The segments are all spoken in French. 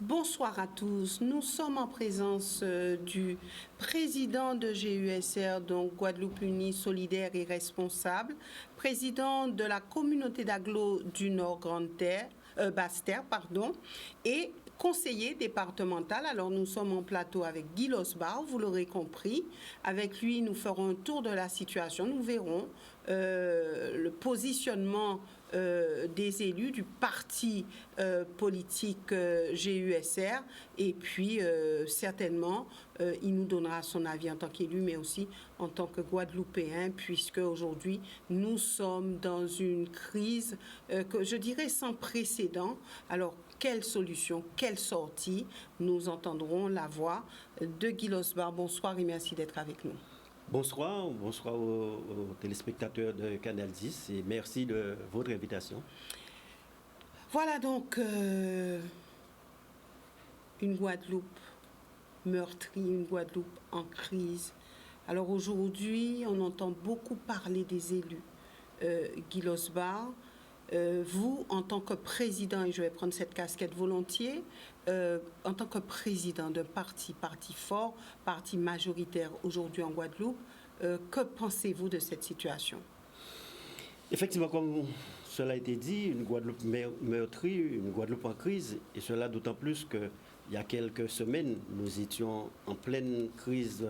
Bonsoir à tous. Nous sommes en présence du président de GUSR, donc Guadeloupe Unie, solidaire et responsable, président de la communauté d'agglo du Nord Grande-Terre, Basse-Terre, et conseiller départemental. Alors nous sommes en plateau avec Guy Losbar, vous l'aurez compris. Avec lui, nous ferons un tour de la situation. Nous verrons le positionnement des élus du parti politique GUSR et puis certainement il nous donnera son avis en tant qu'élu mais aussi en tant que Guadeloupéen, puisque aujourd'hui nous sommes dans une crise que je dirais sans précédent. Alors quelle solution, quelle sortie? Nous entendrons la voix de Guy Losbar. Bonsoir et merci d'être avec nous. Bonsoir aux téléspectateurs de Canal 10 et merci de votre invitation. Voilà donc une Guadeloupe meurtrie, une Guadeloupe en crise. Alors aujourd'hui, on entend beaucoup parler des élus. Guy Losbar, vous, en tant que président, et je vais prendre cette casquette volontiers, en tant que président d'un parti fort, parti majoritaire aujourd'hui en Guadeloupe, que pensez-vous de cette situation? Effectivement, comme cela a été dit, une Guadeloupe meurtrie, une Guadeloupe en crise, et cela d'autant plus qu'il y a quelques semaines, nous étions en pleine crise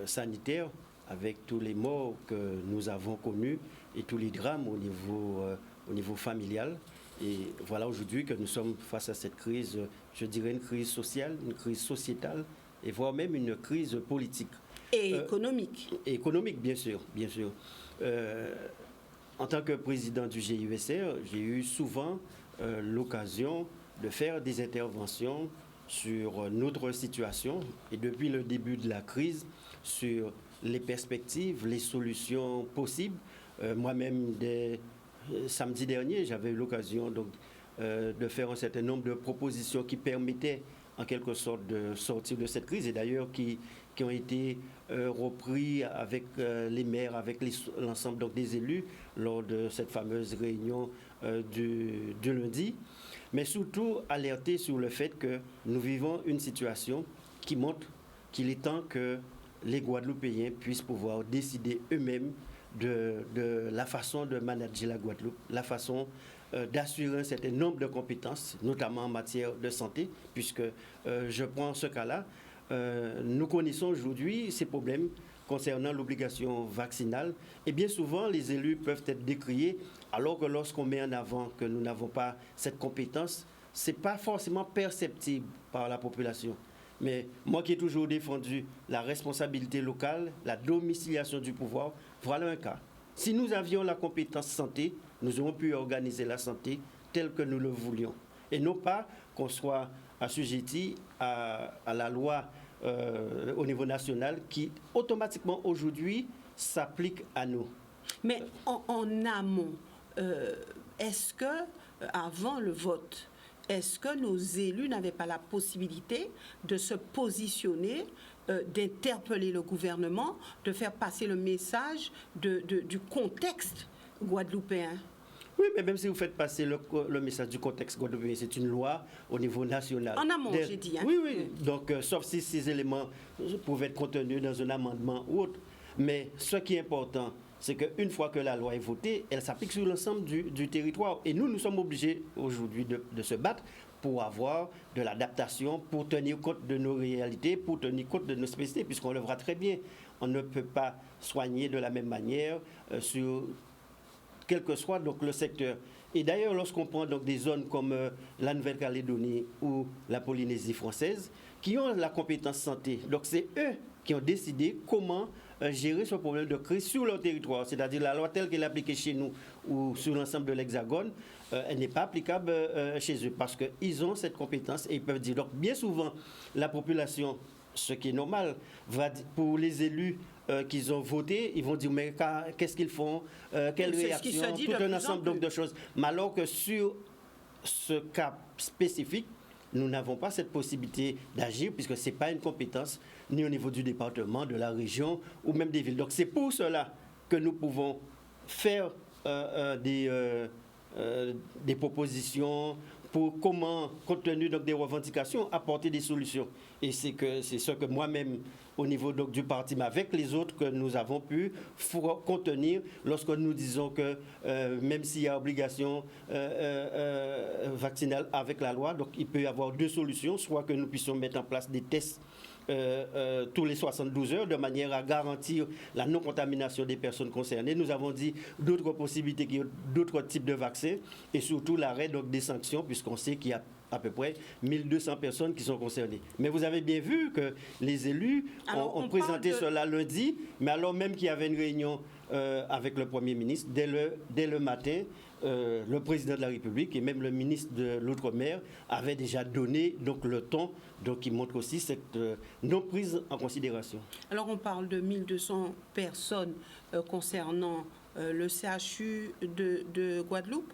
sanitaire, avec tous les morts que nous avons connus et tous les drames au niveau familial. Et voilà aujourd'hui que nous sommes face à cette crise, je dirais une crise sociale, une crise sociétale, et voire même une crise politique. Et économique. Économique, bien sûr, bien sûr. En tant que président du GUSR, j'ai eu souvent l'occasion de faire des interventions sur notre situation et depuis le début de la crise, sur les perspectives, les solutions possibles. Moi-même, samedi dernier, j'avais eu l'occasion de faire un certain nombre de propositions qui permettaient en quelque sorte de sortir de cette crise et d'ailleurs qui ont été repris avec les maires, avec l'ensemble des élus lors de cette fameuse réunion du lundi. Mais surtout alerter sur le fait que nous vivons une situation qui montre qu'il est temps que les Guadeloupéens puissent pouvoir décider eux-mêmes de la façon de manager la Guadeloupe, la façon d'assurer un certain nombre de compétences, notamment en matière de santé, puisque je prends ce cas-là, nous connaissons aujourd'hui ces problèmes concernant l'obligation vaccinale et bien souvent les élus peuvent être décriés alors que lorsqu'on met en avant que nous n'avons pas cette compétence, ce n'est pas forcément perceptible par la population. Mais moi qui ai toujours défendu la responsabilité locale, la domiciliation du pouvoir, voilà un cas. Si nous avions la compétence santé, nous aurions pu organiser la santé telle que nous le voulions. Et non pas qu'on soit assujetti à la loi au niveau national qui automatiquement aujourd'hui s'applique à nous. Mais en amont, est-ce que avant le vote, est-ce que nos élus n'avaient pas la possibilité de se positionner, d'interpeller le gouvernement, de faire passer le message du contexte guadeloupéen? Oui, mais même si vous faites passer le message du contexte guadeloupéen, c'est une loi au niveau national. En amont, j'ai dit. Hein? Oui. Donc, sauf si ces éléments pouvaient être contenus dans un amendement ou autre. Mais ce qui est important, c'est qu'une fois que la loi est votée, elle s'applique sur l'ensemble du territoire. Et nous sommes obligés aujourd'hui de se battre pour avoir de l'adaptation, pour tenir compte de nos réalités, pour tenir compte de nos spécificités, puisqu'on le voit très bien. On ne peut pas soigner de la même manière sur quel que soit donc, le secteur. Et d'ailleurs, lorsqu'on prend donc, des zones comme la Nouvelle-Calédonie ou la Polynésie française, qui ont la compétence santé, donc c'est eux qui ont décidé comment gérer ce problème de crise sur leur territoire. C'est-à-dire la loi telle qu'elle est appliquée chez nous ou sur l'ensemble de l'Hexagone, elle n'est pas applicable chez eux parce qu'ils ont cette compétence et ils peuvent dire. Donc bien souvent, la population, ce qui est normal, pour les élus qu'ils ont voté, ils vont dire mais qu'est-ce qu'ils font, quelle réaction, tout un ensemble donc, de choses. Mais alors que sur ce cas spécifique, nous n'avons pas cette possibilité d'agir puisque ce n'est pas une compétence ni au niveau du département, de la région ou même des villes. Donc c'est pour cela que nous pouvons faire des propositions, pour comment, compte tenu donc, des revendications, apporter des solutions. Et c'est ce que moi-même, au niveau donc, du parti, mais avec les autres que nous avons pu contenir lorsque nous disons que même s'il y a obligation vaccinale avec la loi, donc il peut y avoir deux solutions, soit que nous puissions mettre en place des tests tous les 72 heures de manière à garantir la non-contamination des personnes concernées. Nous avons dit d'autres possibilités, d'autres types de vaccins et surtout l'arrêt donc, des sanctions puisqu'on sait qu'il y a à peu près 1200 personnes qui sont concernées. Mais vous avez bien vu que les élus ont présenté cela lundi, mais alors même qu'il y avait une réunion avec le Premier ministre, dès le matin, le président de la République et même le ministre de l'Outre-mer avaient déjà donné donc, le ton, donc qui montre aussi cette non-prise en considération. Alors on parle de 1200 personnes concernant le CHU de Guadeloupe.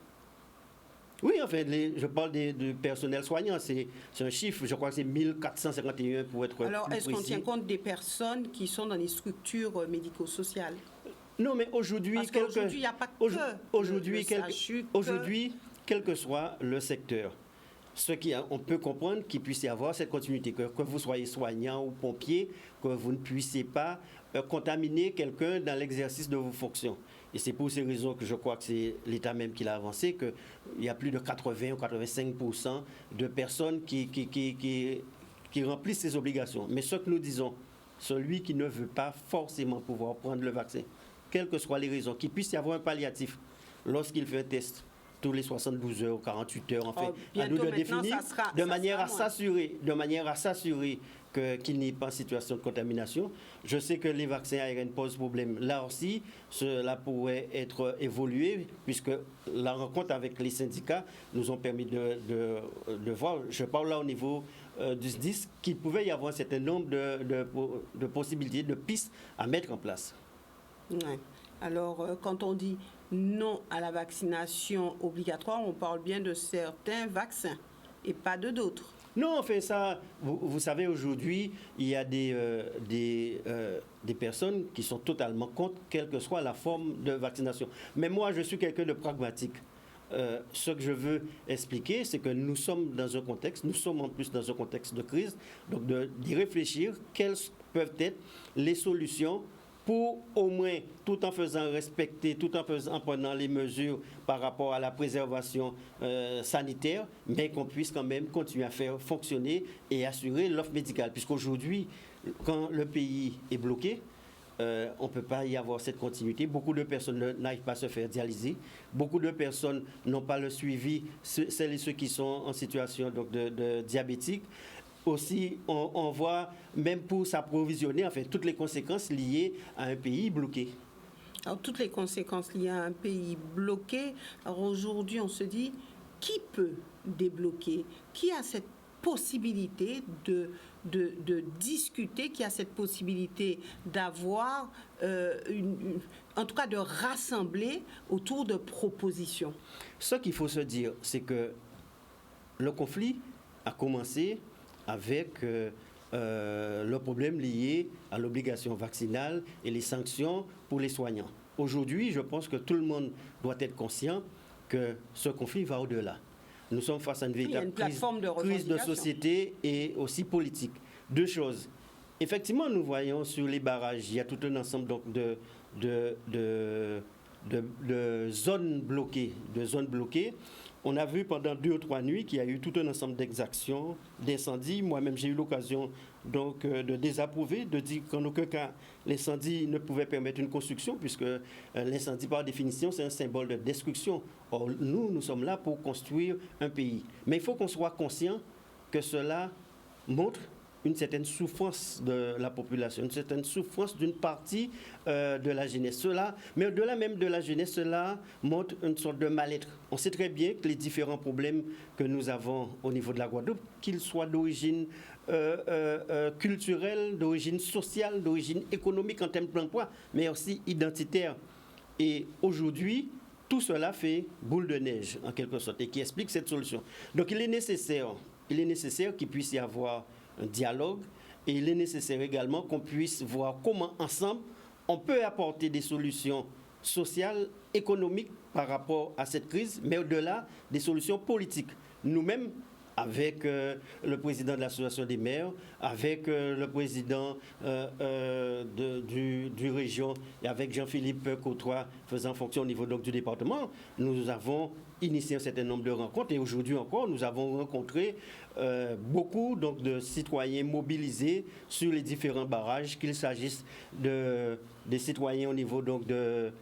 Oui, enfin, je parle du personnel soignant, c'est un chiffre, je crois que c'est 1451 pour être Alors, plus est-ce qu'on précis. tient compte des personnes qui sont dans les structures médico-sociales? Non, mais aujourd'hui, parce qu'aujourd'hui, il n'y a pas que aujourd'hui, quel que soit le secteur, on peut comprendre qu'il puisse y avoir cette continuité, que vous soyez soignant ou pompier, que vous ne puissiez pas contaminer quelqu'un dans l'exercice de vos fonctions. Et c'est pour ces raisons que je crois que c'est l'État même qui l'a avancé, qu'il y a plus de 80 ou 85% de personnes qui remplissent ces obligations. Mais ce que nous disons, celui qui ne veut pas forcément pouvoir prendre le vaccin, quelles que soient les raisons, qu'il puisse y avoir un palliatif lorsqu'il fait un test tous les 72 heures, 48 heures, en fait, à nous de définir, de manière à s'assurer qu'il n'y ait pas de situation de contamination. Je sais que les vaccins ARN posent problème. Là aussi, cela pourrait être évolué, puisque la rencontre avec les syndicats nous ont permis de voir, je parle là au niveau du SDIS, qu'il pouvait y avoir un certain nombre de possibilités, de pistes à mettre en place. Ouais. Alors, quand on dit non à la vaccination obligatoire, on parle bien de certains vaccins et pas de d'autres. Non, enfin ça, vous savez, aujourd'hui, il y a des personnes qui sont totalement contre, quelle que soit la forme de vaccination. Mais moi, je suis quelqu'un de pragmatique. Ce que je veux expliquer, c'est que nous sommes dans un contexte, nous sommes en plus dans un contexte de crise, donc d'y réfléchir, quelles peuvent être les solutions pour au moins, tout en faisant respecter, tout en prenant les mesures par rapport à la préservation sanitaire, mais qu'on puisse quand même continuer à faire fonctionner et assurer l'offre médicale. Puisqu'aujourd'hui, quand le pays est bloqué, on ne peut pas y avoir cette continuité. Beaucoup de personnes n'arrivent pas à se faire dialyser. Beaucoup de personnes n'ont pas le suivi, celles et ceux qui sont en situation donc, de diabétique. Aussi, on voit, même pour s'approvisionner, enfin, toutes les conséquences liées à un pays bloqué. Alors, toutes les conséquences liées à un pays bloqué, alors aujourd'hui, on se dit, qui peut débloquer? Qui a cette possibilité de discuter, qui a cette possibilité d'avoir, en tout cas de rassembler autour de propositions? Ce qu'il faut se dire, c'est que le conflit a commencé avec le problème lié à l'obligation vaccinale et les sanctions pour les soignants. Aujourd'hui, je pense que tout le monde doit être conscient que ce conflit va au-delà. Nous sommes face à une véritable crise de société et aussi politique. Deux choses. Effectivement, nous voyons sur les barrages, il y a tout un ensemble donc, de zones bloquées. On a vu pendant 2 ou 3 nuits qu'il y a eu tout un ensemble d'exactions, d'incendies. Moi-même, j'ai eu l'occasion donc, de désapprouver, de dire qu'en aucun cas, l'incendie ne pouvait permettre une construction, puisque l'incendie, par définition, c'est un symbole de destruction. Or, nous sommes là pour construire un pays. Mais il faut qu'on soit conscient que cela montre une certaine souffrance de la population, une certaine souffrance d'une partie de la jeunesse. Mais au-delà même de la jeunesse, cela montre une sorte de mal-être. On sait très bien que les différents problèmes que nous avons au niveau de la Guadeloupe, qu'ils soient d'origine culturelle, d'origine sociale, d'origine économique en termes d'emploi, mais aussi identitaire. Et aujourd'hui, tout cela fait boule de neige, en quelque sorte, et qui explique cette solution. Donc il est nécessaire qu'il puisse y avoir un dialogue, et il est nécessaire également qu'on puisse voir comment ensemble on peut apporter des solutions sociales, économiques par rapport à cette crise, mais au-delà des solutions politiques. Nous-mêmes, avec le président de l'association des maires, avec le président du région et avec Jean-Philippe Côtois faisant fonction au niveau donc, du département, nous avons initié un certain nombre de rencontres et aujourd'hui encore, nous avons rencontré beaucoup donc, de citoyens mobilisés sur les différents barrages, qu'il s'agisse des citoyens au niveau donc, de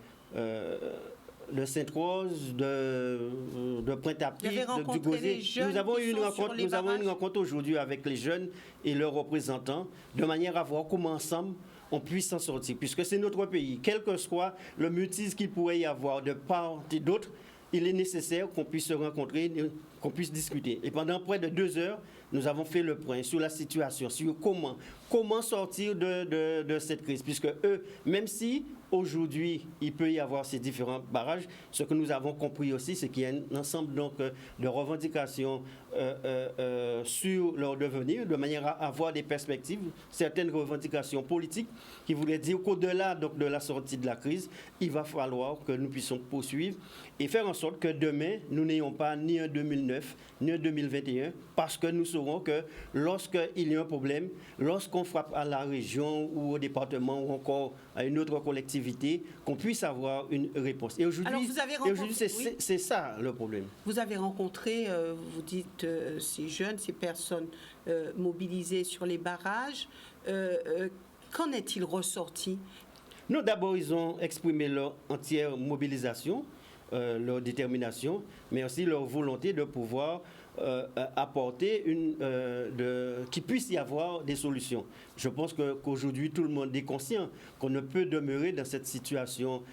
Sainte-Rose, de Pointe-à-Pitre, du Gauzet. Nous avons eu une rencontre aujourd'hui avec les jeunes et leurs représentants, de manière à voir comment ensemble on puisse s'en sortir. Puisque c'est notre pays, quel que soit le mutisme qu'il pourrait y avoir de part et d'autre, il est nécessaire qu'on puisse se rencontrer, qu'on puisse discuter. Et pendant près de 2 heures, nous avons fait le point sur la situation, sur comment sortir de cette crise. Puisque eux, même si aujourd'hui, il peut y avoir ces différents barrages, ce que nous avons compris aussi, c'est qu'il y a un ensemble donc, de revendications sur leur devenir, de manière à avoir des perspectives, certaines revendications politiques qui voulaient dire qu'au-delà donc, de la sortie de la crise, il va falloir que nous puissions poursuivre et faire en sorte que demain, nous n'ayons pas ni un 2009, ni un 2021, parce que nous saurons que lorsqu'il y a un problème, lorsqu'on frappe à la région ou au département ou encore à une autre collectivité, qu'on puisse avoir une réponse. Et aujourd'hui, c'est ça le problème. Vous avez rencontré, vous dites, ces jeunes, ces personnes mobilisées sur les barrages. Qu'en est-il ressorti? Non, d'abord, ils ont exprimé leur entière mobilisation, leur détermination, mais aussi leur volonté de pouvoir apporter qu'il puisse y avoir des solutions. Je pense qu'aujourd'hui, tout le monde est conscient qu'on ne peut demeurer dans cette situation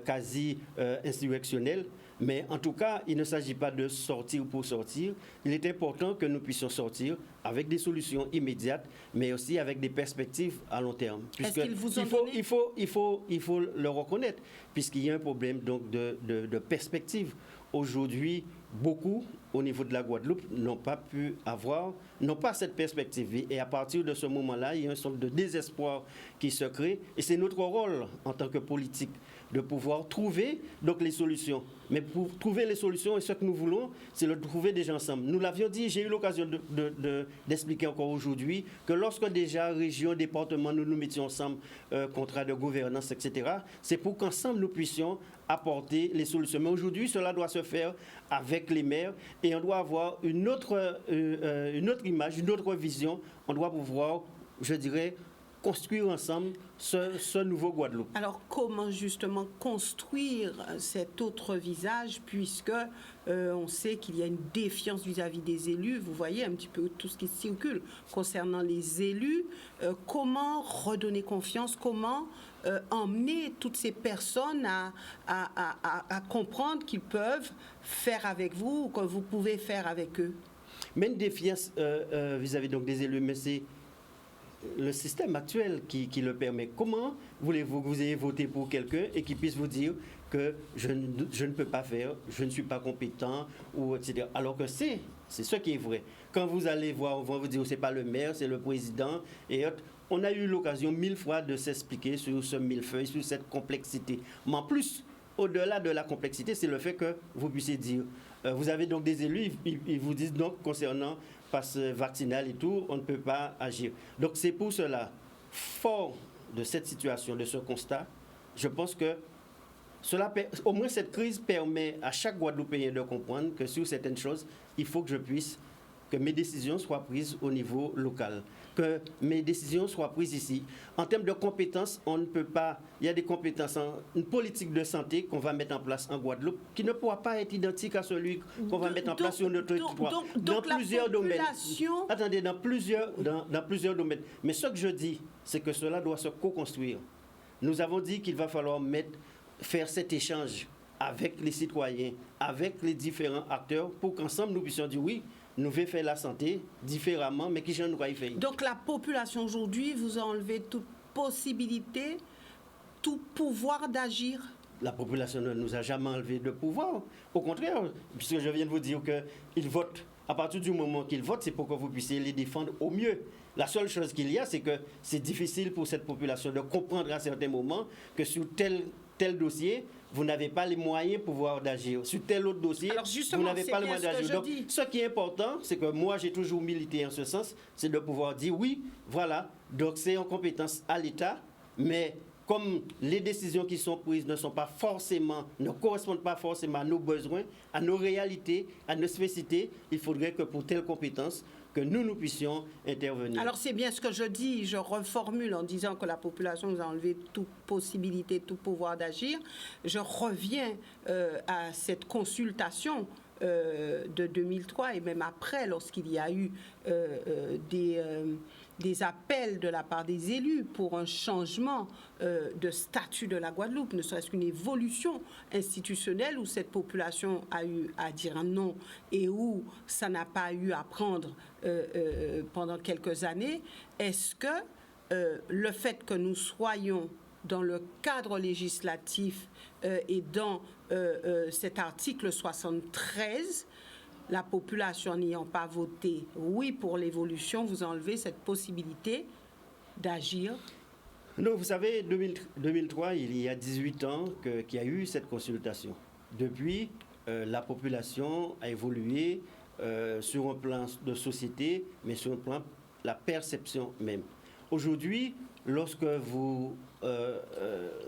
quasi insurrectionnelle. Mais en tout cas, il ne s'agit pas de sortir pour sortir. Il est important que nous puissions sortir avec des solutions immédiates, mais aussi avec des perspectives à long terme. Il faut le reconnaître, puisqu'il y a un problème donc, de perspective. Aujourd'hui, beaucoup, au niveau de la Guadeloupe, n'ont pas cette perspective. Et à partir de ce moment-là, il y a une sorte de désespoir qui se crée. Et c'est notre rôle, en tant que politique, de pouvoir trouver donc, les solutions. Mais pour trouver les solutions, et ce que nous voulons, c'est de trouver des gens ensemble. Nous l'avions dit, j'ai eu l'occasion d'expliquer encore aujourd'hui, que lorsque déjà, région, département, nous nous mettions ensemble, contrat de gouvernance, etc., c'est pour qu'ensemble nous puissions apporter les solutions. Mais aujourd'hui, cela doit se faire avec les maires et on doit avoir une autre image, une autre vision. On doit pouvoir, je dirais, construire ensemble ce nouveau Guadeloupe. Alors, comment justement construire cet autre visage, puisque on sait qu'il y a une défiance vis-à-vis des élus. Vous voyez un petit peu tout ce qui circule concernant les élus. Comment redonner confiance? Comment emmener toutes ces personnes à comprendre qu'ils peuvent faire avec vous ou que vous pouvez faire avec eux? Mais une défiance vis-à-vis donc des élus, mais c'est le système actuel qui le permet. Comment voulez-vous que vous ayez voté pour quelqu'un et qu'il puisse vous dire que je ne peux pas faire, je ne suis pas compétent, ou etc. Alors que c'est ce qui est vrai. Quand vous allez voir, on va vous dire que ce n'est pas le maire, c'est le président et autres. On a eu l'occasion 1000 fois de s'expliquer sur ce millefeuille, sur cette complexité. Mais en plus, au-delà de la complexité, c'est le fait que vous puissiez dire, vous avez donc des élus, ils vous disent donc concernant passe vaccinal et tout, on ne peut pas agir. Donc c'est pour cela, fort de cette situation, de ce constat, je pense que au moins cette crise permet à chaque Guadeloupéen de comprendre que sur certaines choses, il faut que mes décisions soient prises au niveau local, que mes décisions soient prises ici. En termes de compétences, on ne peut pas, il y a des compétences, une politique de santé qu'on va mettre en place en Guadeloupe qui ne pourra pas être identique à celui qu'on va mettre en place sur notre territoire. Dans plusieurs domaines. Attendez, dans plusieurs domaines. Mais ce que je dis, c'est que cela doit se co-construire. Nous avons dit qu'il va falloir faire cet échange avec les citoyens, avec les différents acteurs, pour qu'ensemble nous puissions dire oui, nous devons faire la santé différemment, mais qui j'en doit y faire. Donc la population aujourd'hui vous a enlevé toute possibilité, tout pouvoir d'agir? La population ne nous a jamais enlevé de pouvoir. Au contraire, puisque je viens de vous dire qu'ils votent. À partir du moment qu'ils votent, c'est pour que vous puissiez les défendre au mieux. La seule chose qu'il y a, c'est que c'est difficile pour cette population de comprendre à certains moments que sur tel dossier, vous n'avez pas les moyens de pouvoir d'agir. Sur tel autre dossier, vous n'avez pas les moyens d'agir. Donc, ce qui est important, c'est que moi, j'ai toujours milité en ce sens, c'est de pouvoir dire oui, voilà, donc c'est en compétence à l'État, mais comme les décisions qui sont prises ne correspondent pas forcément à nos besoins, à nos réalités, à nos spécificités, il faudrait que pour telle compétence, que nous puissions intervenir. Alors c'est bien ce que je dis, je reformule en disant que la population nous a enlevé toute possibilité, tout pouvoir d'agir. Je reviens à cette consultation de 2003 et même après, lorsqu'il y a eu des appels de la part des élus pour un changement de statut de la Guadeloupe, ne serait-ce qu'une évolution institutionnelle où cette population a eu à dire non et où ça n'a pas eu à prendre pendant quelques années. Est-ce que le fait que nous soyons dans le cadre législatif et dans cet article 73, la population n'ayant pas voté oui pour l'évolution, vous enlevez cette possibilité d'agir? Non, vous savez, 2003, il y a 18 ans qu'il y a eu cette consultation. Depuis, la population a évolué sur un plan de société, mais sur un plan de la perception même. Aujourd'hui, lorsque vous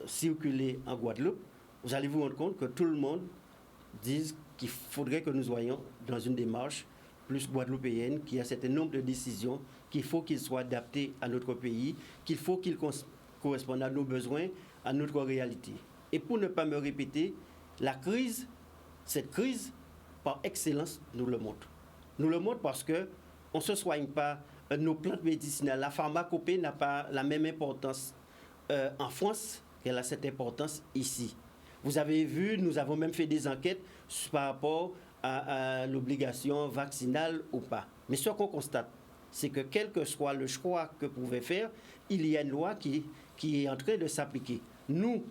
circulez en Guadeloupe, vous allez vous rendre compte que tout le monde dit qu'il faudrait que nous soyons dans une démarche plus guadeloupéenne, qui a un certain nombre de décisions, qu'il faut qu'ils soient adaptés à notre pays, qu'il faut qu'ils correspondent à nos besoins, à notre réalité. Et pour ne pas me répéter, cette crise, par excellence, nous le montre. Nous le montre parce qu'on ne se soigne pas. Nos plantes médicinales, la pharmacopée n'a pas la même importance en France qu'elle a cette importance ici. Vous avez vu, nous avons même fait des enquêtes par rapport à l'obligation vaccinale ou pas. Mais ce qu'on constate, c'est que quel que soit le choix que pouvait faire, il y a une loi qui est en train de s'appliquer. Nous,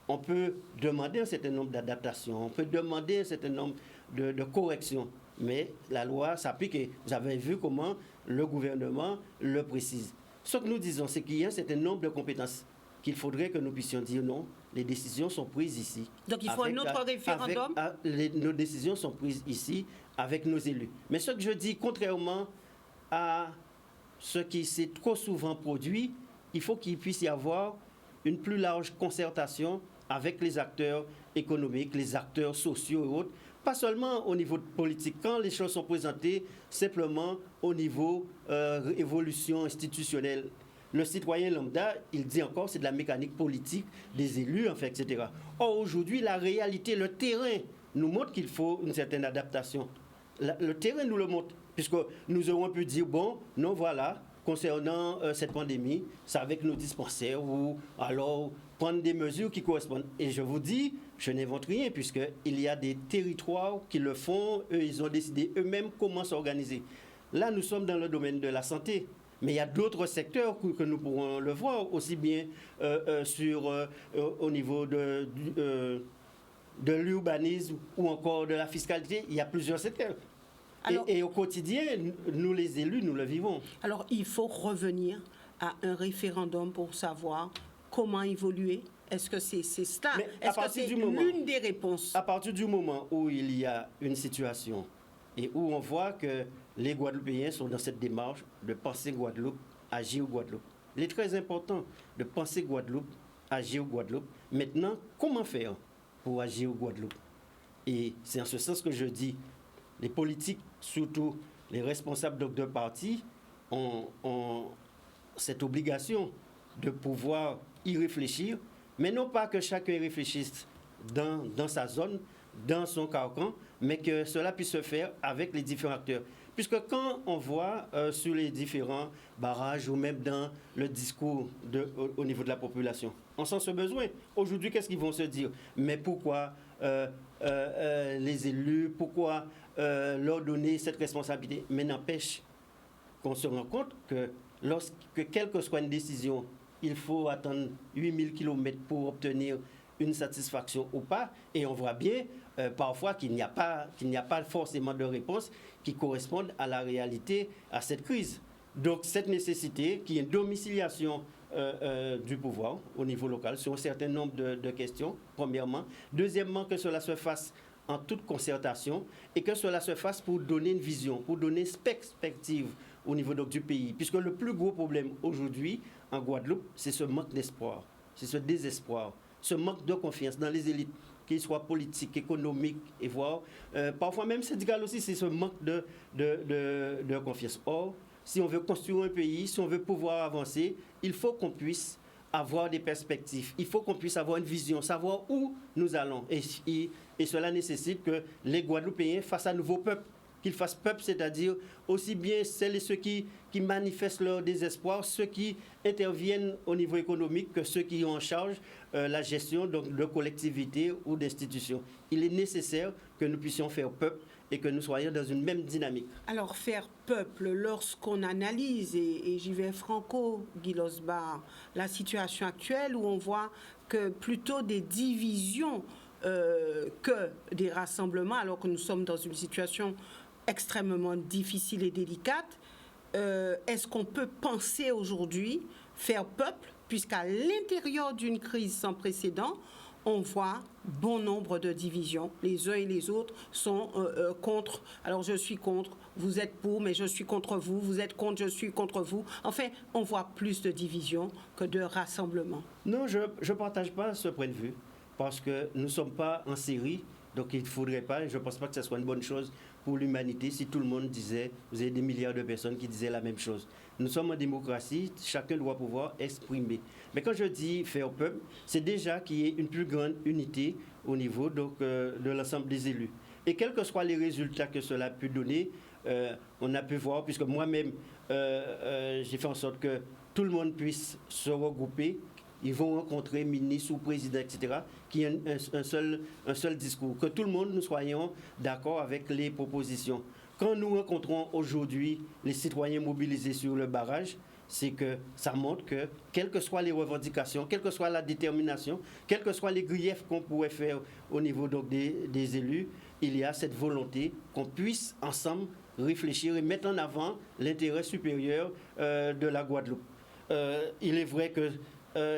on peut demander un certain nombre d'adaptations, on peut demander un certain nombre de corrections, mais la loi s'applique et vous avez vu comment le gouvernement le précise. Ce que nous disons, c'est qu'il y a un certain nombre de compétences qu'il faudrait que nous puissions dire non, les décisions sont prises ici. Donc il faut un autre référendum? Nos décisions sont prises ici avec nos élus. Mais ce que je dis, contrairement à ce qui s'est trop souvent produit, il faut qu'il puisse y avoir une plus large concertation avec les acteurs économiques, les acteurs sociaux et autres, pas seulement au niveau politique. Quand les choses sont présentées simplement au niveau évolution institutionnelle, le citoyen lambda, il dit encore, c'est de la mécanique politique des élus, en fait, etc. Or, aujourd'hui, la réalité, le terrain nous montre qu'il faut une certaine adaptation. Le terrain nous le montre, puisque nous aurons pu dire, bon, non, voilà, concernant cette pandémie, c'est avec nos dispensaires ou alors prendre des mesures qui correspondent. Et je vous dis, je n'invente rien, puisqu'il y a des territoires qui le font, eux, ils ont décidé eux-mêmes comment s'organiser. Là, nous sommes dans le domaine de la santé. Mais il y a d'autres secteurs que nous pourrons le voir, aussi bien au niveau de l'urbanisme ou encore de la fiscalité. Il y a plusieurs secteurs. Alors, et au quotidien, nous les élus, nous le vivons. Alors il faut revenir à un référendum pour savoir comment évoluer. Est-ce que c'est cela? Est-ce que c'est l'une des réponses? À partir du moment où il y a une situation et où on voit que les Guadeloupéens sont dans cette démarche de penser Guadeloupe, agir Guadeloupe. Il est très important de penser Guadeloupe, agir Guadeloupe. Maintenant, comment faire pour agir Guadeloupe? Et c'est en ce sens que je dis, les politiques, surtout les responsables de partis, ont cette obligation de pouvoir y réfléchir, mais non pas que chacun y réfléchisse dans sa zone, dans son carcan, mais que cela puisse se faire avec les différents acteurs. Puisque quand on voit sur les différents barrages ou même dans le discours au niveau de la population, on sent ce besoin. Aujourd'hui, qu'est-ce qu'ils vont se dire? Mais pourquoi les élus, pourquoi leur donner cette responsabilité? Mais n'empêche qu'on se rend compte que quelle que soit une décision, il faut attendre 8000 km pour obtenir une satisfaction ou pas, et on voit bien parfois qu'il n'y a pas forcément de réponse qui correspondent à la réalité, à cette crise. Donc cette nécessité, qu'il y ait une domiciliation du pouvoir au niveau local sur un certain nombre de questions, premièrement. Deuxièmement, que cela se fasse en toute concertation et que cela se fasse pour donner une vision, pour donner une perspective au niveau donc, du pays. Puisque le plus gros problème aujourd'hui en Guadeloupe, c'est ce manque d'espoir, c'est ce désespoir, ce manque de confiance dans les élites, qu'ils soient politiques, économiques, et voire parfois même syndicales aussi, c'est ce manque de confiance. Or, si on veut construire un pays, si on veut pouvoir avancer, il faut qu'on puisse avoir des perspectives, il faut qu'on puisse avoir une vision, savoir où nous allons. Et cela nécessite que les Guadeloupéens fassent un nouveau peuple, qu'ils fassent peuple, c'est-à-dire aussi bien celles et ceux qui manifestent leur désespoir, ceux qui interviennent au niveau économique, que ceux qui ont en charge la gestion donc, de collectivités ou d'institutions. Il est nécessaire que nous puissions faire peuple et que nous soyons dans une même dynamique. Alors, faire peuple, lorsqu'on analyse, et j'y vais franco, Guy Losbar, la situation actuelle où on voit que plutôt des divisions que des rassemblements, alors que nous sommes dans une situation extrêmement difficile et délicate, est-ce qu'on peut penser aujourd'hui faire peuple, puisqu'à l'intérieur d'une crise sans précédent, on voit bon nombre de divisions. Les uns et les autres sont contre. Alors je suis contre, vous êtes pour, mais je suis contre vous. Vous êtes contre, je suis contre vous. Enfin, on voit plus de divisions que de rassemblements. Non, je ne partage pas ce point de vue, parce que nous ne sommes pas en série, donc il ne faudrait pas, et je ne pense pas que ce soit une bonne chose pour l'humanité si tout le monde disait, vous avez des milliards de personnes qui disaient la même chose. Nous sommes en démocratie, chacun doit pouvoir exprimer. Mais quand je dis faire peuple, c'est déjà qu'il y ait une plus grande unité au niveau donc, de l'ensemble des élus. Et quels que soient les résultats que cela a pu donner, on a pu voir, puisque moi-même, j'ai fait en sorte que tout le monde puisse se regrouper. Ils vont rencontrer ministres ou présidents, etc., qui ont un seul discours. Que tout le monde, nous soyons d'accord avec les propositions. Quand nous rencontrons aujourd'hui les citoyens mobilisés sur le barrage, c'est que ça montre que, quelles que soient les revendications, quelle que soit la détermination, quels que soient les griefs qu'on pourrait faire au niveau donc, des élus, il y a cette volonté qu'on puisse ensemble réfléchir et mettre en avant l'intérêt supérieur de la Guadeloupe. Il est vrai que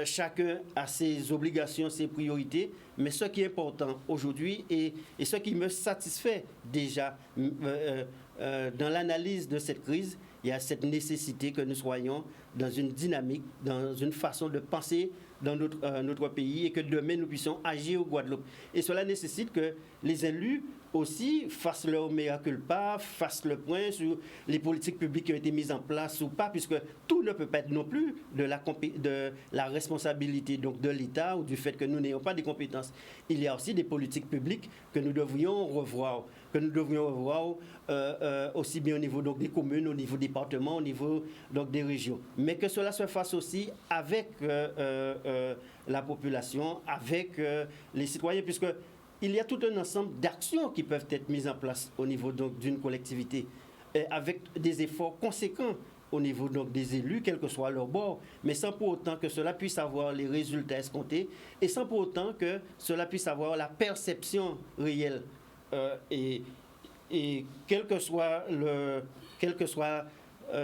chacun a ses obligations, ses priorités, mais ce qui est important aujourd'hui et ce qui me satisfait déjà dans l'analyse de cette crise, il y a cette nécessité que nous soyons dans une dynamique, dans une façon de penser dans notre pays et que demain nous puissions agir au Guadeloupe. Et cela nécessite que les élus aussi fassent leur mea culpa, fassent le point sur les politiques publiques qui ont été mises en place ou pas, puisque tout ne peut pas être non plus de la responsabilité donc de l'État ou du fait que nous n'ayons pas des compétences. Il y a aussi des politiques publiques que nous devrions revoir, aussi bien au niveau donc, des communes, au niveau des départements, au niveau donc, des régions. Mais que cela se fasse aussi avec la population, avec les citoyens, puisque il y a tout un ensemble d'actions qui peuvent être mises en place au niveau donc, d'une collectivité, avec des efforts conséquents au niveau donc, des élus, quel que soit leur bord, mais sans pour autant que cela puisse avoir les résultats escomptés et sans pour autant que cela puisse avoir la perception réelle. Et quel que soit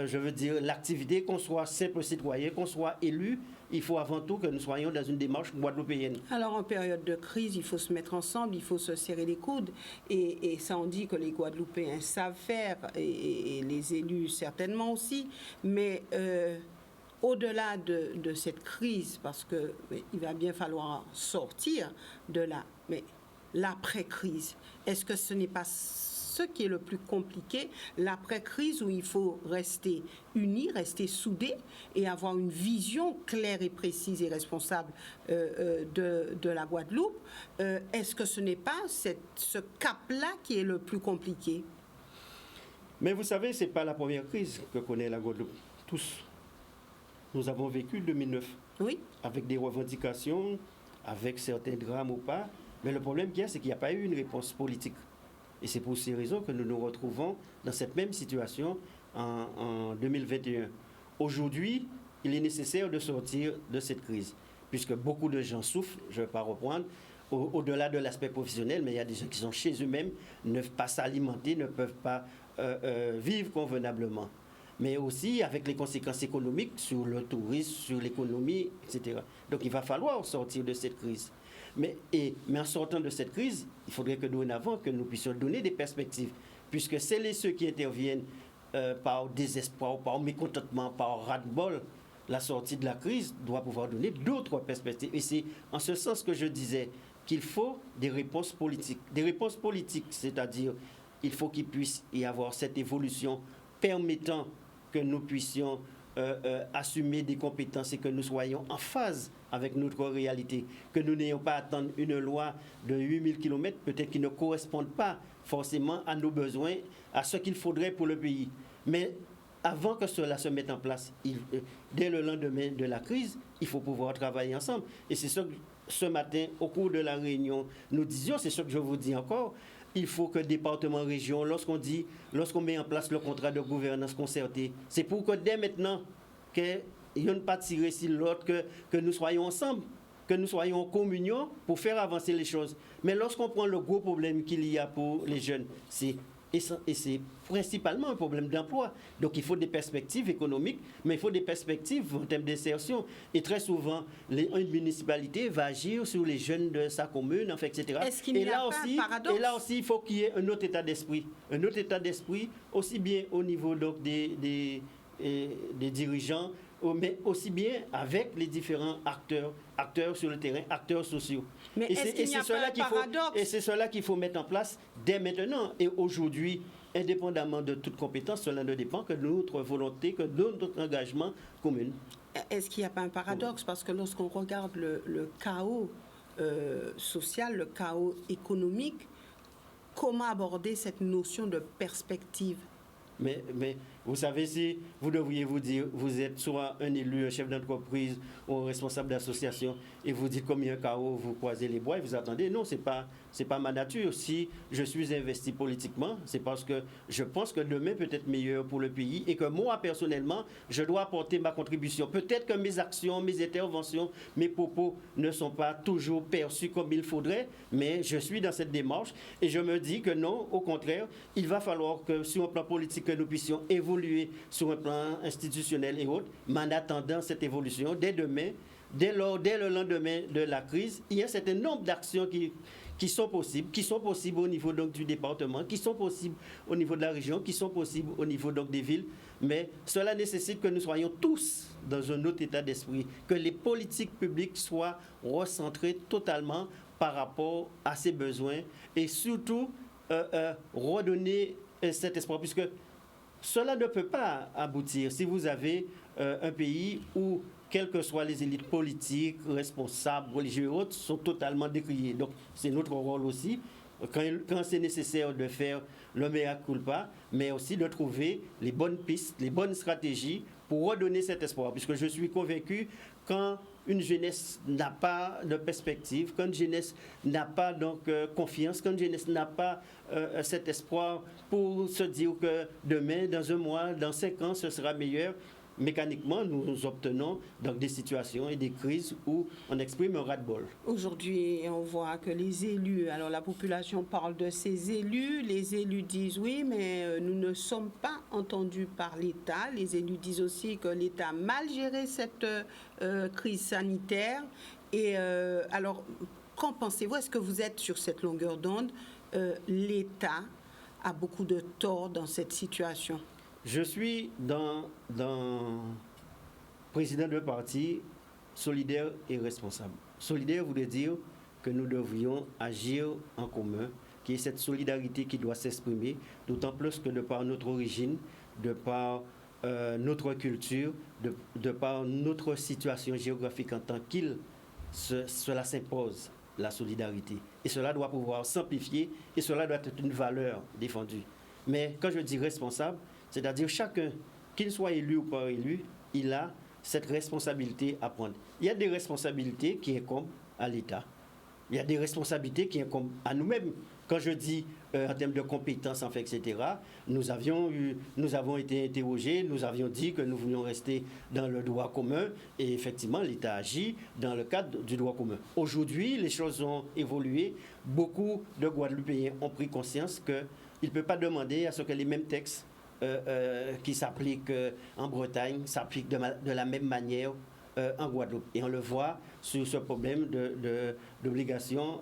je veux dire, l'activité, qu'on soit simple citoyen, qu'on soit élu, il faut avant tout que nous soyons dans une démarche guadeloupéenne. Alors, en période de crise, il faut se mettre ensemble, il faut se serrer les coudes. Et ça, on dit que les Guadeloupéens savent faire, et les élus certainement aussi. Mais au-delà de cette crise, parce qu'il va bien falloir sortir de là, mais l'après-crise, est-ce que ce n'est pas ce qui est le plus compliqué, l'après-crise où il faut rester unis, rester soudés et avoir une vision claire et précise et responsable de la Guadeloupe. Est-ce que ce n'est pas ce cap-là qui est le plus compliqué? Mais vous savez, ce n'est pas la première crise que connaît la Guadeloupe. Tous. Nous avons vécu 2009. Oui. Avec des revendications, avec certains drames ou pas. Mais le problème qu'il y a, c'est qu'il n'y a pas eu une réponse politique. Et c'est pour ces raisons que nous nous retrouvons dans cette même situation en 2021. Aujourd'hui, il est nécessaire de sortir de cette crise, puisque beaucoup de gens souffrent, je ne vais pas reprendre, au-delà de l'aspect professionnel, mais il y a des gens qui sont chez eux-mêmes, ne peuvent pas s'alimenter, ne peuvent pas vivre convenablement. mais aussi avec les conséquences économiques sur le tourisme, sur l'économie, etc. Donc il va falloir sortir de cette crise. Mais en sortant de cette crise, il faudrait que dorénavant, que nous puissions donner des perspectives, puisque celles et ceux qui interviennent par désespoir, par mécontentement, par ras-le-bol, la sortie de la crise doit pouvoir donner d'autres perspectives. Et c'est en ce sens que je disais qu'il faut des réponses politiques. Des réponses politiques, c'est-à-dire il faut qu'il puisse y avoir cette évolution permettant que nous puissions assumer des compétences et que nous soyons en phase avec notre réalité, que nous n'ayons pas à attendre une loi de 8000 km, peut-être qui ne corresponde pas forcément à nos besoins, à ce qu'il faudrait pour le pays. Mais avant que cela se mette en place, dès le lendemain de la crise, il faut pouvoir travailler ensemble. Et c'est ce que ce matin, au cours de la réunion, nous disions, c'est ce que je vous dis encore, il faut que département, région, lorsqu'on met en place le contrat de gouvernance concertée, c'est pour que dès maintenant, qu'il n'y ait pas tirer sur l'autre, que nous soyons ensemble, que nous soyons en communion pour faire avancer les choses. Mais lorsqu'on prend le gros problème qu'il y a pour les jeunes, c'est principalement un problème d'emploi. Donc il faut des perspectives économiques, mais il faut des perspectives en termes d'insertion. Et très souvent, une municipalité va agir sur les jeunes de sa commune, etc. Est-ce qu'il n'y a pas un paradoxe ? Et là aussi, il faut qu'il y ait un autre état d'esprit. Un autre état d'esprit, aussi bien au niveau donc, des dirigeants, mais aussi bien avec les différents acteurs sur le terrain, acteurs sociaux. Mais est-ce qu'il n'y a pas un paradoxe ? Et c'est cela qu'il faut mettre en place dès maintenant. Et aujourd'hui, indépendamment de toute compétence, cela ne dépend que de notre volonté, que de notre engagement commun. Est-ce qu'il n'y a pas un paradoxe ? Parce que lorsqu'on regarde le chaos social, le chaos économique, comment aborder cette notion de perspective ? Mais vous savez, si vous devriez vous dire, vous êtes soit un élu, un chef d'entreprise ou un responsable d'association, et vous dites comme il y a un chaos, vous croisez les bois et vous attendez. Non, c'est pas ma nature. Si je suis investi politiquement, c'est parce que je pense que demain peut être meilleur pour le pays et que moi, personnellement, je dois apporter ma contribution. Peut-être que mes actions, mes interventions, mes propos ne sont pas toujours perçus comme il faudrait, mais je suis dans cette démarche et je me dis que non, au contraire, il va falloir que sur un plan politique, que nous puissions évoluer sur un plan institutionnel et autres, mais en attendant cette évolution, dès demain, dès le lendemain de la crise, il y a un certain nombre d'actions qui sont possibles au niveau donc, du département, qui sont possibles au niveau de la région, qui sont possibles au niveau donc, des villes, mais cela nécessite que nous soyons tous dans un autre état d'esprit, que les politiques publiques soient recentrées totalement par rapport à ces besoins et surtout redonner cet espoir, puisque cela ne peut pas aboutir si vous avez un pays où, quelles que soient les élites politiques, responsables, religieux et autres, sont totalement décriées. Donc, c'est notre rôle aussi, quand c'est nécessaire de faire le mea culpa, mais aussi de trouver les bonnes pistes, les bonnes stratégies pour redonner cet espoir. Puisque je suis convaincu, quand une jeunesse n'a pas de perspective, quand une jeunesse n'a pas donc confiance, quand une jeunesse n'a pas cet espoir pour se dire que demain, dans un mois, dans 5 ans, ce sera meilleur, mécaniquement, nous obtenons donc des situations et des crises où on exprime un ras-le-bol. Aujourd'hui, on voit que les élus, alors la population parle de ces élus, les élus disent oui, mais nous ne sommes pas entendus par l'État. Les élus disent aussi que l'État a mal géré cette crise sanitaire. Et alors, qu'en pensez-vous ? Est-ce que vous êtes sur cette longueur d'onde ? L'État a beaucoup de tort dans cette situation. Je suis dans président de parti solidaire et responsable. Solidaire voulait dire que nous devrions agir en commun, qu'il y ait cette solidarité qui doit s'exprimer, d'autant plus que de par notre origine, de par notre culture, de par notre situation géographique en tant qu'île, cela s'impose, la solidarité. Et cela doit pouvoir s'amplifier et cela doit être une valeur défendue. Mais quand je dis responsable, c'est-à-dire chacun, qu'il soit élu ou pas élu, il a cette responsabilité à prendre. Il y a des responsabilités qui incombent à l'État. Il y a des responsabilités qui incombent à nous-mêmes. Quand je dis en termes de compétences, en fait, etc., nous avons été interrogés, nous avions dit que nous voulions rester dans le droit commun et effectivement, l'État agit dans le cadre du droit commun. Aujourd'hui, les choses ont évolué. Beaucoup de Guadeloupéens ont pris conscience qu'ils ne peuvent pas demander à ce que les mêmes textes qui s'applique en Bretagne s'applique de la même manière en Guadeloupe. Et on le voit sur ce problème d'obligation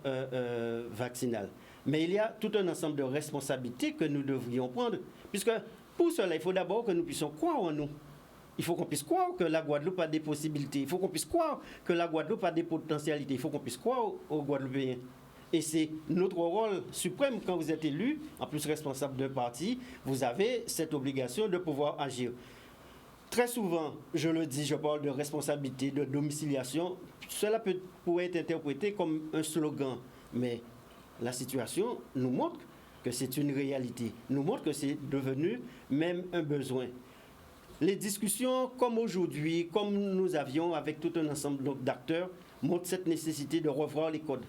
vaccinale. Mais il y a tout un ensemble de responsabilités que nous devrions prendre, puisque pour cela, il faut d'abord que nous puissions croire en nous. Il faut qu'on puisse croire que la Guadeloupe a des possibilités. Il faut qu'on puisse croire que la Guadeloupe a des potentialités. Il faut qu'on puisse croire aux Guadeloupéens. Et c'est notre rôle suprême quand vous êtes élu, en plus responsable d'un parti, vous avez cette obligation de pouvoir agir. Très souvent, je le dis, je parle de responsabilité, de domiciliation. Cela pourrait être interprété comme un slogan, mais la situation nous montre que c'est une réalité, nous montre que c'est devenu même un besoin. Les discussions comme aujourd'hui, comme nous avions avec tout un ensemble d'acteurs, montrent cette nécessité de revoir les codes,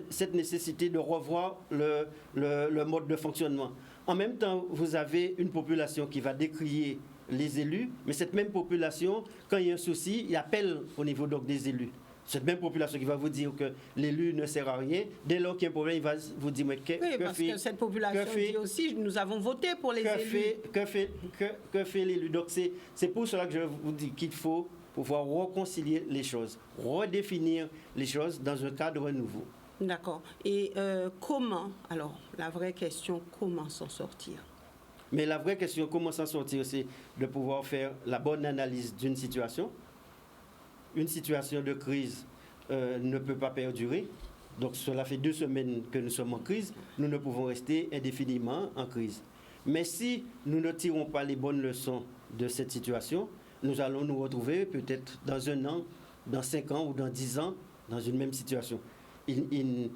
cette nécessité de revoir le mode de fonctionnement. En même temps, vous avez une population qui va décrier les élus, mais cette même population, quand il y a un souci, il appelle au niveau donc des élus. Cette même population qui va vous dire que l'élu ne sert à rien, dès lors qu'il y a un problème, il va vous dire mais parce que cette population dit aussi nous avons voté pour les élus. Que fait l'élu? Donc c'est pour cela que je vous dis qu'il faut pouvoir réconcilier les choses, redéfinir les choses dans un cadre nouveau. D'accord. Et comment, alors la vraie question, comment s'en sortir? Mais la vraie question, comment s'en sortir, c'est de pouvoir faire la bonne analyse d'une situation. Une situation de crise ne peut pas perdurer. Donc cela fait 2 semaines que nous sommes en crise. Nous ne pouvons rester indéfiniment en crise. Mais si nous ne tirons pas les bonnes leçons de cette situation, nous allons nous retrouver peut-être dans 1 an, dans 5 ans ou dans 10 ans dans une même situation. Il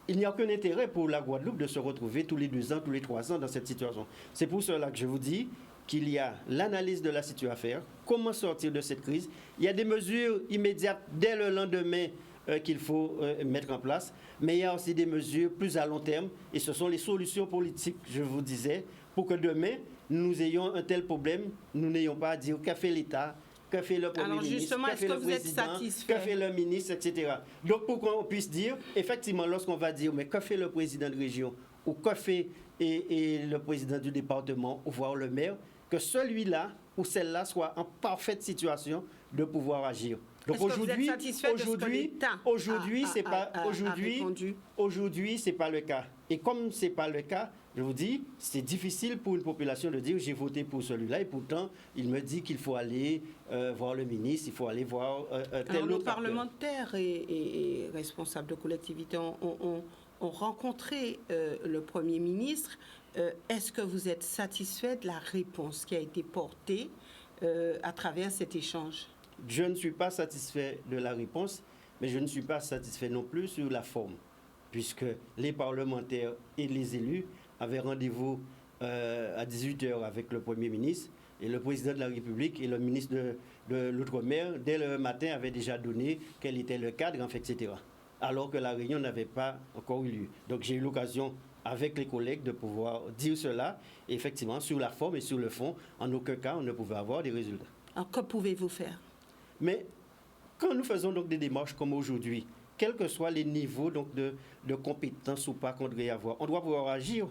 n'y a aucun intérêt pour la Guadeloupe de se retrouver tous les 2 ans, tous les 3 ans dans cette situation. C'est pour cela que je vous dis qu'il y a l'analyse de la situation à faire, comment sortir de cette crise. Il y a des mesures immédiates dès le lendemain qu'il faut mettre en place, mais il y a aussi des mesures plus à long terme, et ce sont les solutions politiques, je vous disais, pour que demain, nous ayons un tel problème, nous n'ayons pas à dire qu'a fait l'État, qu'a fait le Premier ministre, qu'a fait le président, qu'a fait le ministre, etc. Donc pour qu'on puisse dire, effectivement, lorsqu'on va dire, mais qu'a fait le président de région, ou qu'a fait et le président du département, ou voire le maire, que celui-là ou celle-là soit en parfaite situation de pouvoir agir. Donc aujourd'hui, c'est pas le cas. Et comme c'est pas le cas, je vous dis, c'est difficile pour une population de dire j'ai voté pour celui-là et pourtant il me dit qu'il faut aller voir le ministre, il faut aller voir tel autre. Nos parlementaires et responsables de collectivités ont rencontré le Premier ministre. Est-ce que vous êtes satisfait de la réponse qui a été portée à travers cet échange? Je ne suis pas satisfait de la réponse, mais je ne suis pas satisfait non plus sur la forme, puisque les parlementaires et les élus avaient rendez-vous à 18h avec le Premier ministre, et le président de la République et le ministre de l'Outre-mer, dès le matin, avaient déjà donné quel était le cadre, etc. Alors que la réunion n'avait pas encore eu lieu. Donc j'ai eu l'occasion avec les collègues de pouvoir dire cela. Et effectivement, sur la forme et sur le fond, en aucun cas, on ne pouvait avoir des résultats. Alors, que pouvez-vous faire? Mais quand nous faisons donc des démarches comme aujourd'hui, quels que soient les niveaux donc de compétences ou pas qu'on devrait avoir, on doit pouvoir agir.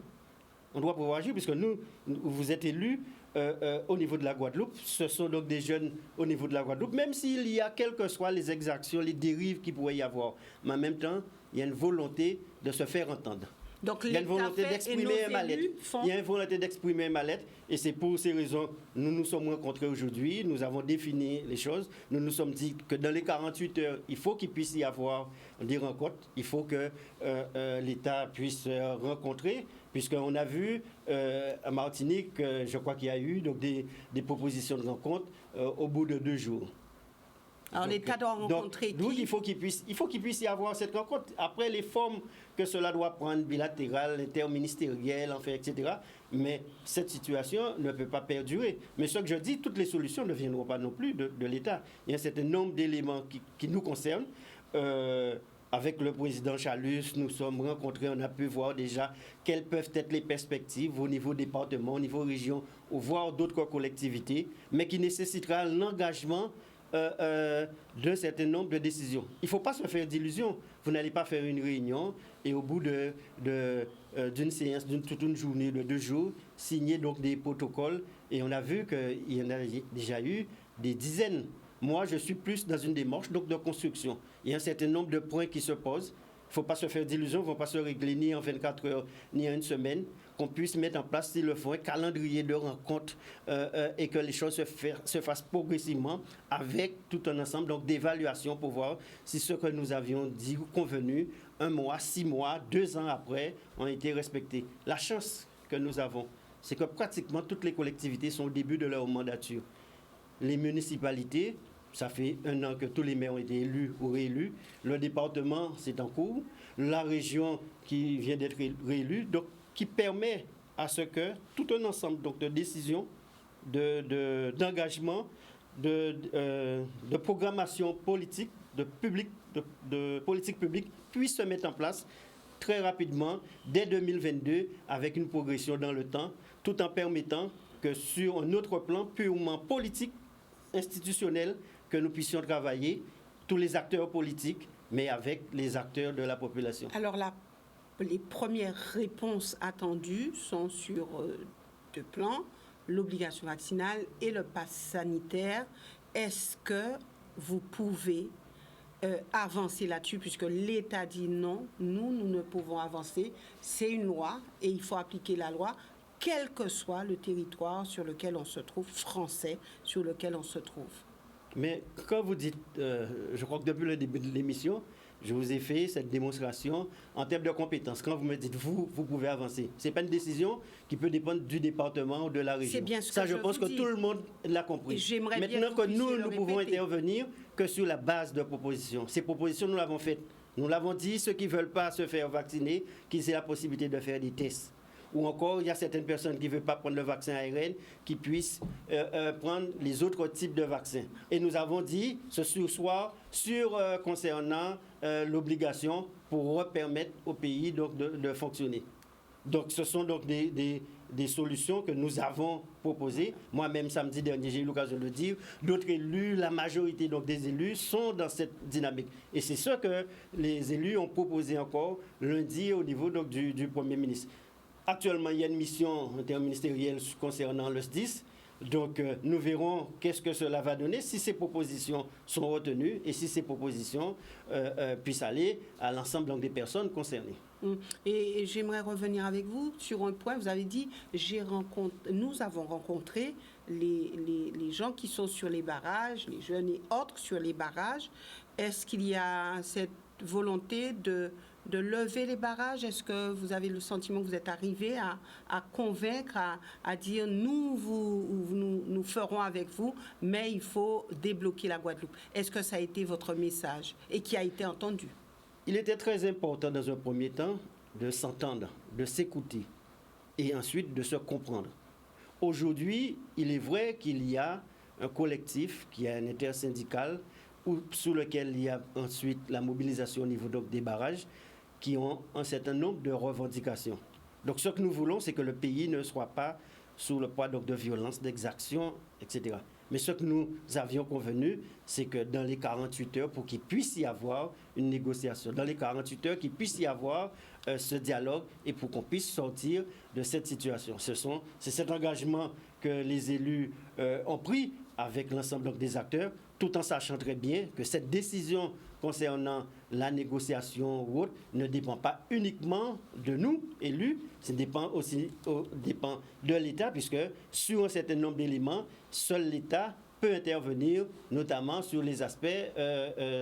On doit pouvoir agir puisque nous, vous êtes élus au niveau de la Guadeloupe. Ce sont donc des jeunes au niveau de la Guadeloupe, même s'il y a quelles que soient les exactions, les dérives qu'il pourrait y avoir. Mais en même temps, il y a une volonté de se faire entendre. Donc, il y a une volonté d'exprimer un mal-être. Il y a une volonté d'exprimer un mal-être et c'est pour ces raisons que nous nous sommes rencontrés aujourd'hui. Nous avons défini les choses. Nous nous sommes dit que dans les 48 heures, il faut qu'il puisse y avoir des rencontres. Il faut que l'État puisse rencontrer, puisqu'on a vu à Martinique, je crois qu'il y a eu donc, des propositions de rencontre au bout de 2 jours. Alors l'État doit rencontrer qui? Il faut qu'il puisse y avoir cette rencontre. Après, les formes que cela doit prendre, bilatérales, interministérielles, enfin, etc. Mais cette situation ne peut pas perdurer. Mais ce que je dis, toutes les solutions ne viendront pas non plus de l'État. Il y a un certain nombre d'éléments qui nous concernent. Avec le président Chalus, nous sommes rencontrés, on a pu voir déjà quelles peuvent être les perspectives au niveau département, au niveau région, ou voire d'autres collectivités, mais qui nécessitera l'engagement d'un certain nombre de décisions. Il ne faut pas se faire d'illusions. Vous n'allez pas faire une réunion et au bout d'une séance, toute une journée de 2 jours, signer donc des protocoles. Et on a vu qu'il y en a déjà eu des dizaines. Moi, je suis plus dans une démarche donc, de construction. Il y a un certain nombre de points qui se posent. Il ne faut pas se faire d'illusions, ils ne vont pas se régler ni en 24 heures, ni en une semaine. Qu'on puisse mettre en place, s'il le faut, un calendrier de rencontres et que les choses se fassent progressivement avec tout un ensemble donc, d'évaluations pour voir si ce que nous avions dit ou convenu 1 mois, 6 mois, 2 ans après ont été respectés. La chance que nous avons, c'est que pratiquement toutes les collectivités sont au début de leur mandature. Les municipalités, ça fait 1 an que tous les maires ont été élus ou réélus. Le département, c'est en cours. La région qui vient d'être réélue, donc qui permet à ce que tout un ensemble donc, de décisions, d'engagement, de programmation politique, de politique publique puisse se mettre en place très rapidement, dès 2022, avec une progression dans le temps, tout en permettant que sur un autre plan purement politique, institutionnel, que nous puissions travailler, tous les acteurs politiques, mais avec les acteurs de la population. Alors, les premières réponses attendues sont sur 2 plans, l'obligation vaccinale et le pass sanitaire. Est-ce que vous pouvez avancer là-dessus, puisque l'État dit non, nous ne pouvons avancer, c'est une loi et il faut appliquer la loi, quel que soit le territoire sur lequel on se trouve, français sur lequel on se trouve. Mais quand vous dites, je crois que depuis le début de l'émission, je vous ai fait cette démonstration en termes de compétences. Quand vous me dites, vous pouvez avancer. Ce n'est pas une décision qui peut dépendre du département ou de la région. C'est bien ce ça, que je pense que tout le monde l'a compris. Maintenant que nous pouvons intervenir que sur la base de propositions. Ces propositions, nous l'avons faites. Nous l'avons dit, ceux qui ne veulent pas se faire vacciner, qu'ils aient la possibilité de faire des tests. Ou encore, il y a certaines personnes qui ne veulent pas prendre le vaccin ARN, qui puissent prendre les autres types de vaccins. Et nous avons dit ce soir concernant l'obligation pour permettre au pays donc, de fonctionner. Donc, ce sont donc des solutions que nous avons proposées. Moi-même, samedi dernier, j'ai eu l'occasion de le dire. D'autres élus, la majorité donc, des élus sont dans cette dynamique. Et c'est ce que les élus ont proposé encore lundi au niveau donc, du Premier ministre. Actuellement, il y a une mission interministérielle concernant le SDIS. Donc, nous verrons qu'est-ce que cela va donner, si ces propositions sont retenues et si ces propositions puissent aller à l'ensemble des personnes concernées. Et j'aimerais revenir avec vous sur un point. Vous avez dit, nous avons rencontré les gens qui sont sur les barrages, les jeunes et autres sur les barrages. Est-ce qu'il y a cette volonté de lever les barrages? Est-ce que vous avez le sentiment que vous êtes arrivé à convaincre, à dire nous ferons avec vous, mais il faut débloquer la Guadeloupe? Est-ce que ça a été votre message et qui a été entendu? Il était très important dans un premier temps de s'entendre, de s'écouter et ensuite de se comprendre. Aujourd'hui, il est vrai qu'il y a un collectif, qui est un intersyndical, sous lequel il y a ensuite la mobilisation au niveau donc, des barrages, qui ont un certain nombre de revendications. Donc ce que nous voulons, c'est que le pays ne soit pas sous le poids donc, de violence, d'exactions, etc. Mais ce que nous avions convenu, c'est que dans les 48 heures, pour qu'il puisse y avoir une négociation, dans les 48 heures, qu'il puisse y avoir ce dialogue et pour qu'on puisse sortir de cette situation. C'est cet engagement que les élus ont pris avec l'ensemble des acteurs, tout en sachant très bien que cette décision concernant la négociation ou autre ne dépend pas uniquement de nous, élus, ça dépend aussi de l'État, puisque sur un certain nombre d'éléments, seul l'État peut intervenir, notamment sur les aspects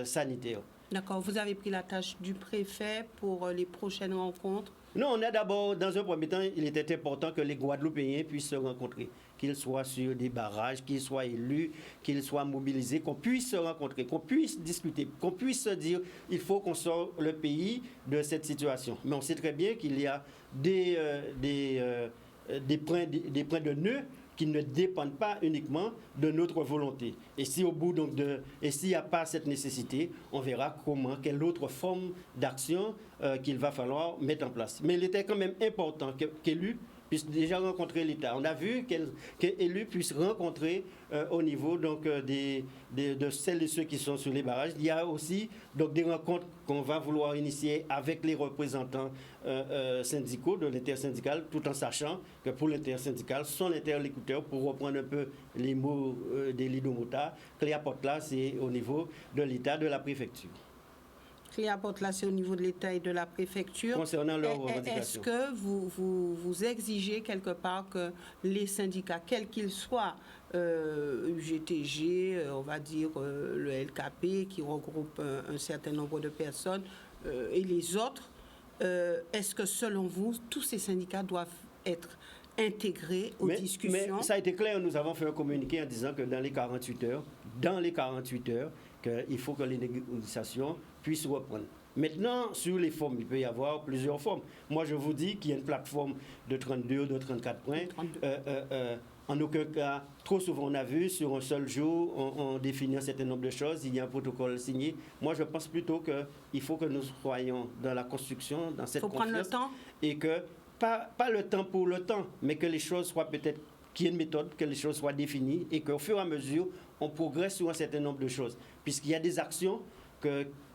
sanitaires. D'accord. Vous avez pris la tâche du préfet pour les prochaines rencontres? Non, on a d'abord, dans un premier temps, il était important que les Guadeloupéens puissent se rencontrer, qu'ils soient sur des barrages, qu'ils soient élus, qu'ils soient mobilisés, qu'on puisse se rencontrer, qu'on puisse discuter, qu'on puisse se dire il faut qu'on sorte le pays de cette situation. Mais on sait très bien qu'il y a des points de nœud qui ne dépendent pas uniquement de notre volonté. Et si au bout et s'il n'y a pas cette nécessité, on verra quelle autre forme d'action qu'il va falloir mettre en place. Mais il était quand même important qu'élus puissent déjà rencontrer l'État. On a vu qu'élus puissent rencontrer au niveau donc, de celles et ceux qui sont sur les barrages. Il y a aussi donc, des rencontres qu'on va vouloir initier avec les représentants syndicaux de l'intersyndical, tout en sachant que pour l'intersyndical, son interlocuteur, pour reprendre un peu les mots d'Elie Domota, Cléa Porte-là, c'est au niveau de l'État, de la préfecture. Cléa Porte-là, c'est au niveau de l'État et de la préfecture. Concernant leurs revendications. Est-ce que vous exigez quelque part que les syndicats, quels qu'ils soient, UGTG, on va dire le LKP, qui regroupe un certain nombre de personnes, et les autres, est-ce que selon vous, tous ces syndicats doivent être intégrés aux discussions? Mais ça a été clair, nous avons fait un communiqué en disant que dans les 48 heures, qu'il faut que les négociations puissent reprendre. Maintenant, sur les formes, il peut y avoir plusieurs formes. Moi, je vous dis qu'il y a une plateforme de 32 ou de 34 points. En aucun cas, trop souvent on a vu, sur un seul jour, on définit un certain nombre de choses, il y a un protocole signé. Moi, je pense plutôt qu'il faut que nous soyons dans la construction, dans cette confiance. Il faut prendre le temps. Et que, pas le temps pour le temps, mais que les choses soient peut-être, qu'il y ait une méthode, que les choses soient définies et qu'au fur et à mesure, on progresse sur un certain nombre de choses. Puisqu'il y a des actions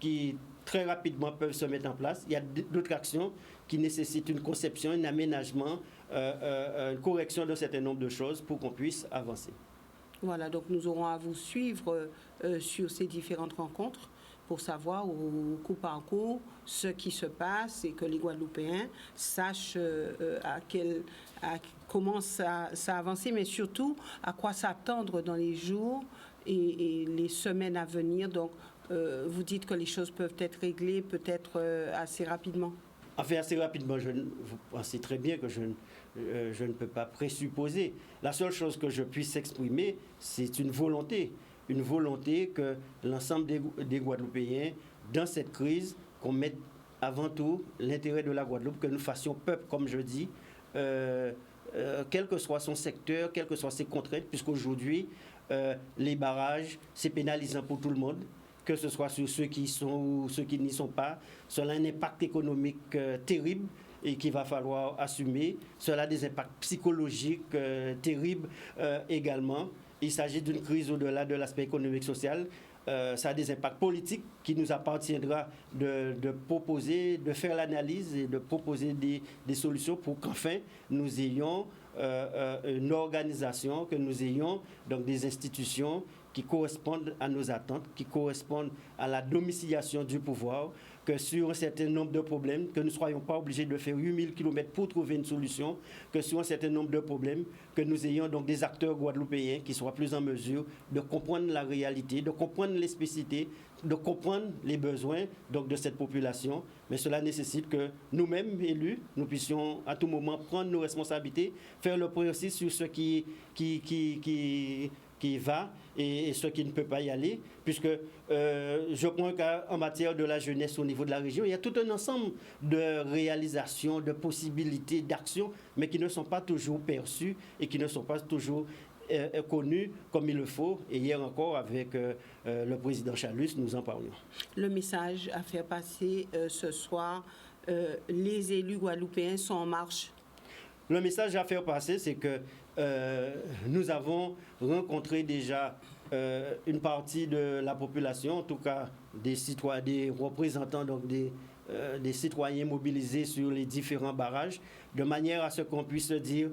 qui très rapidement peuvent se mettre en place. Il y a d'autres actions qui nécessitent une conception, un aménagement, une correction d'un certain nombre de choses pour qu'on puisse avancer. Voilà, donc nous aurons à vous suivre sur ces différentes rencontres pour savoir au coup par coup ce qui se passe et que les Guadeloupéens sachent comment ça a avancé, mais surtout à quoi s'attendre dans les jours et les semaines à venir. Donc, vous dites que les choses peuvent être réglées peut-être assez rapidement. Enfin, assez rapidement, vous pensez très bien que je ne peux pas présupposer. La seule chose que je puisse exprimer, c'est une volonté que l'ensemble des Guadeloupéens, dans cette crise, qu'on mette avant tout l'intérêt de la Guadeloupe, que nous fassions peuple, comme je dis, quel que soit son secteur, quelles que soient ses contraintes, puisqu'aujourd'hui, les barrages, c'est pénalisant pour tout le monde, que ce soit sur ceux qui y sont ou ceux qui n'y sont pas. Cela a un impact économique terrible et qu'il va falloir assumer. Cela a des impacts psychologiques terribles également. Il s'agit d'une crise au-delà de l'aspect économique social. Ça a des impacts politiques qui nous appartiendra de proposer, de faire l'analyse et de proposer des solutions pour qu'enfin nous ayons une organisation, que nous ayons donc des institutions qui correspondent à nos attentes, qui correspondent à la domiciliation du pouvoir, que sur un certain nombre de problèmes, que nous ne soyons pas obligés de faire 8000 km pour trouver une solution, que sur un certain nombre de problèmes, que nous ayons donc des acteurs guadeloupéens qui soient plus en mesure de comprendre la réalité, de comprendre les spécificités, de comprendre les besoins donc, de cette population. Mais cela nécessite que nous-mêmes, élus, nous puissions à tout moment prendre nos responsabilités, faire le point aussi sur ce qui va et ce qui ne peut pas y aller, puisque je crois qu'en matière de la jeunesse au niveau de la région, il y a tout un ensemble de réalisations, de possibilités, d'actions, mais qui ne sont pas toujours perçues et qui ne sont pas toujours connues comme il le faut. Et hier encore, avec le président Chalus, nous en parlions. Le message à faire passer ce soir, les élus guadeloupéens sont en marche. Le message à faire passer, c'est que nous avons rencontré déjà une partie de la population, en tout cas des représentants, donc des citoyens mobilisés sur les différents barrages, de manière à ce qu'on puisse se dire,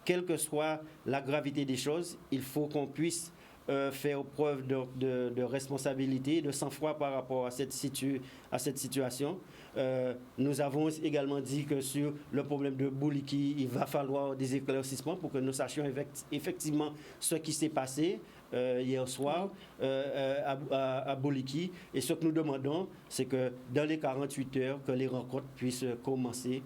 quelle que soit la gravité des choses, il faut qu'on puisse faire preuve de responsabilité, de sang-froid par rapport à cette situation. Nous avons également dit que sur le problème de Bouliki, il va falloir des éclaircissements pour que nous sachions effectivement ce qui s'est passé hier soir à Bouliki. Et ce que nous demandons, c'est que dans les 48 heures, que les rencontres puissent commencer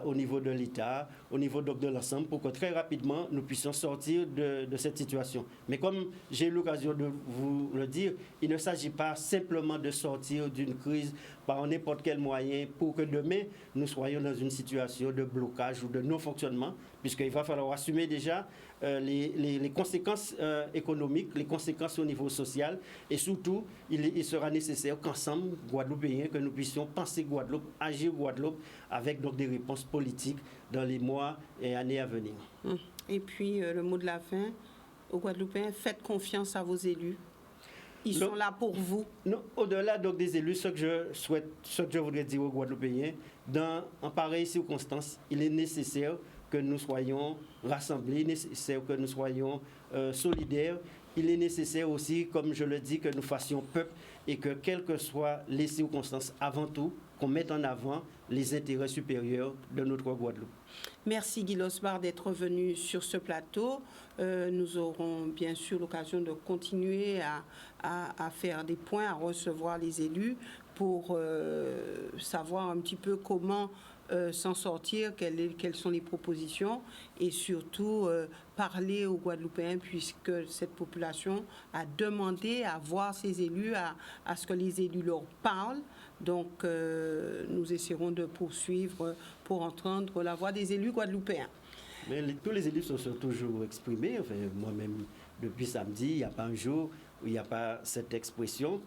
au niveau de l'État, au niveau de l'ensemble, pour que très rapidement nous puissions sortir de cette situation. Mais comme j'ai eu l'occasion de vous le dire, il ne s'agit pas simplement de sortir d'une crise par n'importe quel moyen pour que demain nous soyons dans une situation de blocage ou de non-fonctionnement, puisqu'il va falloir assumer déjà les conséquences économiques, les conséquences au niveau social, et surtout, il sera nécessaire qu'ensemble, Guadeloupéens, que nous puissions penser Guadeloupe, agir Guadeloupe avec avec donc des réponses politiques dans les mois et années à venir. Et puis, le mot de la fin, aux Guadeloupéens, faites confiance à vos élus. Ils sont là pour vous. Non, au-delà donc des élus, ce que je voudrais dire aux Guadeloupéens, en pareille circonstance, il est nécessaire que nous soyons rassemblés, nécessaire que nous soyons solidaires. Il est nécessaire aussi, comme je le dis, que nous fassions peuple et que, quelles que soient les circonstances, avant tout, qu'on mette en avant les intérêts supérieurs de notre Guadeloupe. Merci Guy Losbar d'être venu sur ce plateau. Nous aurons bien sûr l'occasion de continuer à faire des points, à recevoir les élus pour savoir un petit peu comment s'en sortir, quelles sont les propositions et surtout parler aux Guadeloupéens puisque cette population a demandé à voir ces élus, à ce que les élus leur parlent. Donc nous essaierons de poursuivre pour entendre la voix des élus guadeloupéens. Mais tous les élus se sont toujours exprimés. Enfin, moi-même, depuis samedi, il n'y a pas un jour où il n'y a pas cette expression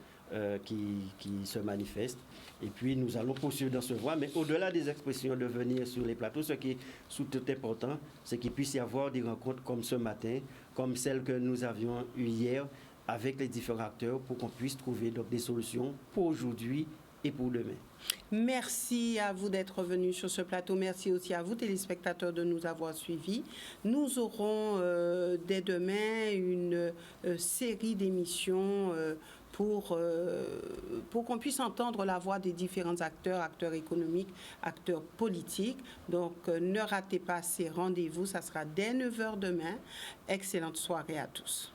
qui se manifeste. Et puis, nous allons poursuivre dans ce voie. Mais au-delà des expressions de venir sur les plateaux, ce qui est sous tout important, c'est qu'il puisse y avoir des rencontres comme ce matin, comme celle que nous avions eue hier, avec les différents acteurs pour qu'on puisse trouver donc, des solutions pour aujourd'hui et pour demain. Merci à vous d'être venus sur ce plateau. Merci aussi à vous, téléspectateurs, de nous avoir suivis. Nous aurons dès demain une série d'émissions pour qu'on puisse entendre la voix des différents acteurs, acteurs économiques, acteurs politiques. Donc, ne ratez pas ces rendez-vous. Ça sera dès 9h demain. Excellente soirée à tous.